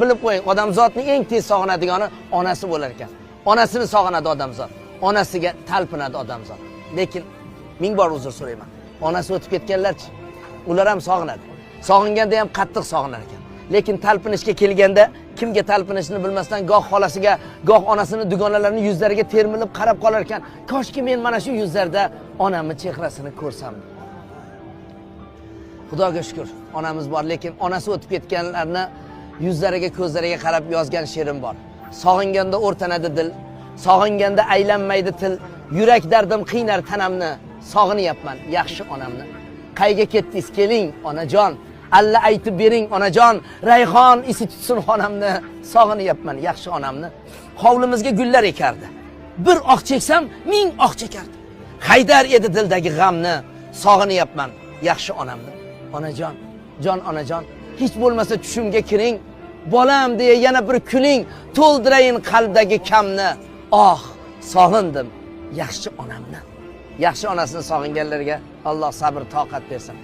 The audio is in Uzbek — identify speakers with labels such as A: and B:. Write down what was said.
A: Bilib qo'ying, odamzodning eng tez sog'inadigani onasi bo'lar ekan. Onasini sog'inadi odamzod. Onasiga talpinadi odamzod. Lekin ming bor uzr so'rayman. Onasi o'tib ketganlarchi? Ular ham sog'inadi. Sog'inganda ham qattiq sog'inar ekan. Lekin talpinishga kelganda kimga talpinishni bilmasdan goh xolasiga, goh onasini dugonalarining yuzlariga termilib qarab qolar ekan. Koshki men mana shu yuzlarda onamning chehrasini ko'rsam. Xudoga shukr, onamiz bor, lekin onasi o'tib ketganlarni yuzlariga, ko'zlariga qarab yozgan she'rim bor. Sog'inganda o'rtanadi dil, sog'inganda aylanmaydi til, yurak dardim qiynar tanamni, sog'inyapman yaxshi onamni. Qayga ketdingiz keling onajon, alla aytib bering onajon, rayhon isi tutsin xonamni, sog'inyapman yaxshi onamni. Hovlimizga gullar ekardi. Bir oq cheksam, ming oq chekardi. Haydar edi dildagi g'amni, sog'inyapman yaxshi onamni. Onajon, jon onajon, hech bo'lmasa tushimga kiring, bolam deya yana bir kuning, to'ldirayin qalbdagi kamni. Oh, sog'indim yaxshi onamni. Yaxshi onasini sog'inganlarga Alloh sabr, toqat bersin.